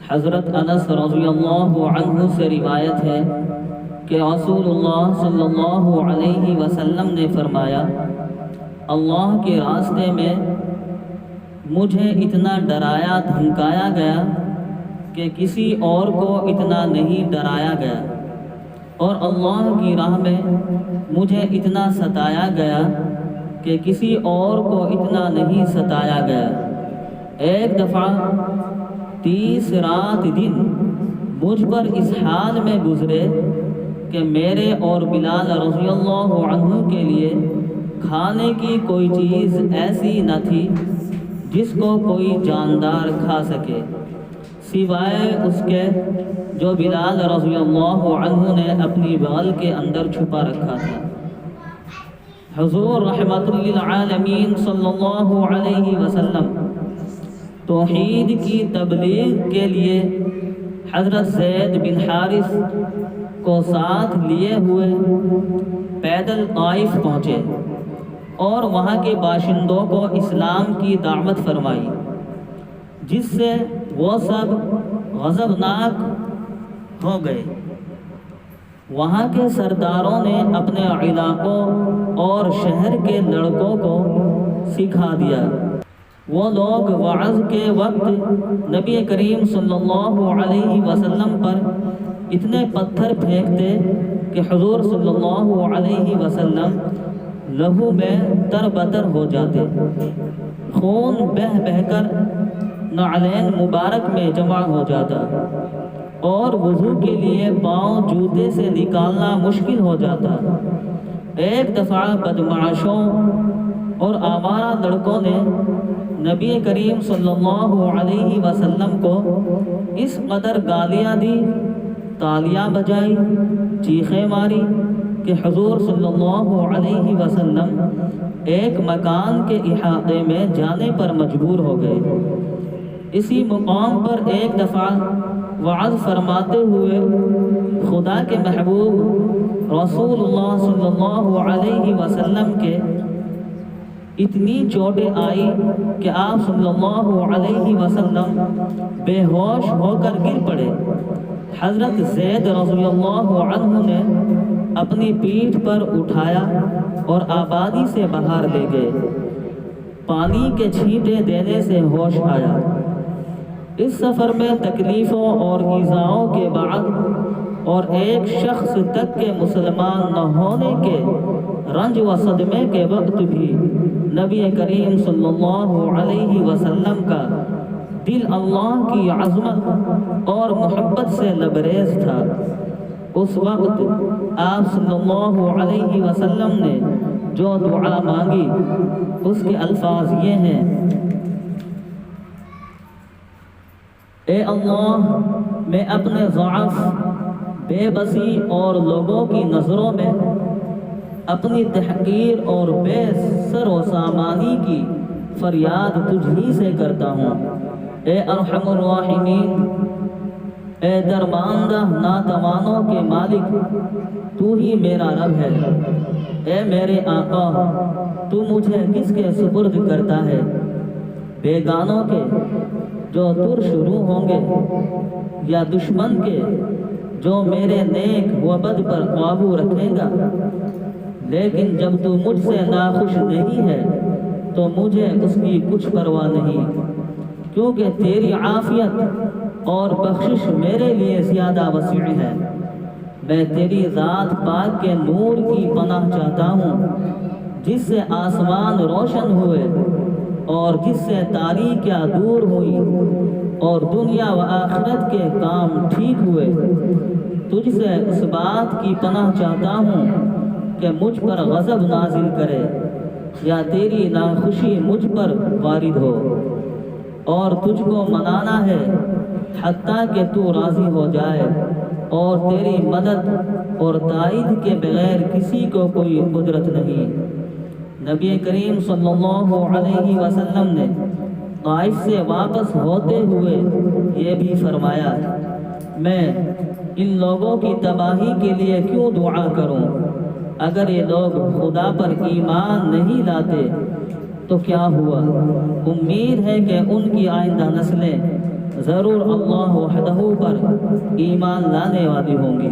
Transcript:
حضرت انس رضی اللہ عنہ سے روایت ہے کہ رسول اللہ صلی اللہ علیہ وسلم نے فرمایا، اللہ کے راستے میں مجھے اتنا ڈرایا دھمکایا گیا کہ کسی اور کو اتنا نہیں ڈرایا گیا، اور اللہ کی راہ میں مجھے اتنا ستایا گیا کہ کسی اور کو اتنا نہیں ستایا گیا۔ ایک دفعہ 30 رات دن مجھ پر اس حال میں گزرے کہ میرے اور بلال رضی اللہ عنہ کے لیے کھانے کی کوئی چیز ایسی نہ تھی جس کو کوئی جاندار کھا سکے، سوائے اس کے جو بلال رضی اللہ عنہ نے اپنی بغل کے اندر چھپا رکھا تھا۔ حضور رحمت للعالمین صلی اللہ علیہ وسلم توحید کی تبلیغ کے لیے حضرت زید بن حارث کو ساتھ لیے ہوئے پیدل طائف پہنچے اور وہاں کے باشندوں کو اسلام کی دعوت فرمائی، جس سے وہ سب غضبناک ہو گئے۔ وہاں کے سرداروں نے اپنے علاقوں اور شہر کے لڑکوں کو سکھا دیا۔ وہ لوگ وعظ کے وقت نبی کریم صلی اللہ علیہ وسلم پر اتنے پتھر پھینکتے کہ حضور صلی اللہ علیہ وسلم لہو میں تربتر ہو جاتے، خون بہہ بہہ کر نعلین مبارک میں جمع ہو جاتا، اور وضو کے لیے پاؤں جوتے سے نکالنا مشکل ہو جاتا۔ ایک دفعہ بدمعاشوں اور آوارہ لڑکوں نے نبی کریم صلی اللہ علیہ وسلم کو اس قدر گالیاں دی، تالیاں بجائی، چیخیں ماری کہ حضور صلی اللہ علیہ وسلم ایک مکان کے احاطے میں جانے پر مجبور ہو گئے۔ اسی مقام پر ایک دفعہ وعظ فرماتے ہوئے خدا کے محبوب رسول اللہ صلی اللہ علیہ وسلم کے اتنی چوٹیں آئی کہ آپ صلی اللہ علیہ وسلم بے ہوش ہو کر گر پڑے۔ حضرت زید رضی اللہ عنہ نے اپنی پیٹھ پر اٹھایا اور آبادی سے باہر لے گئے۔ پانی کے چھینٹے دینے سے ہوش آیا۔ اس سفر میں تکلیفوں اور ایذاؤں کے بعد اور ایک شخص تک کے مسلمان نہ ہونے کے رنج و صدمے کے وقت بھی نبی کریم صلی اللہ علیہ وسلم کا دل اللہ کی عظمت اور محبت سے لبریز تھا۔ اس وقت آپ صلی اللہ علیہ وسلم نے جو دعا مانگی اس کے الفاظ یہ ہیں: اے اللہ، میں اپنے ضعف، بے بسی اور لوگوں کی نظروں میں اپنی تحقیر اور بے سر و سامانی کی فریاد تجھ ہی سے کرتا ہوں۔ اے ارحم الراحمین، اے درماندہ ناتوانوں کے مالک، تو ہی میرا رب ہے۔ اے میرے آقا، تو مجھے کس کے سپرد کرتا ہے؟ بیگانوں کے جو تر شروع ہوں گے، یا دشمن کے جو میرے نیک و بد پر قابو رکھے گا؟ لیکن جب تو مجھ سے ناخوش نہیں ہے تو مجھے اس کی کچھ پرواہ نہیں، کیونکہ تیری عافیت اور بخشش میرے لیے زیادہ وسیع ہے۔ میں تیری ذات پاک کے نور کی پناہ چاہتا ہوں، جس سے آسمان روشن ہوئے اور جس سے تاریکیاں دور ہوئی اور دنیا و آخرت کے کام ٹھیک ہوئے۔ تجھ سے اس بات کی پناہ چاہتا ہوں کہ مجھ پر غضب نازل کرے یا تیری ناخوشی مجھ پر وارد ہو، اور تجھ کو منانا ہے حتیٰ کہ تو راضی ہو جائے، اور تیری مدد اور تائید کے بغیر کسی کو کوئی قدرت نہیں۔ نبی کریم صلی اللہ علیہ وسلم نے طائف سے واپس ہوتے ہوئے یہ بھی فرمایا: میں ان لوگوں کی تباہی کے لیے کیوں دعا کروں؟ اگر یہ لوگ خدا پر ایمان نہیں لاتے تو کیا ہوا؟ امید ہے کہ ان کی آئندہ نسلیں ضرور اللہ وحدہ پر ایمان لانے والے ہوں گے۔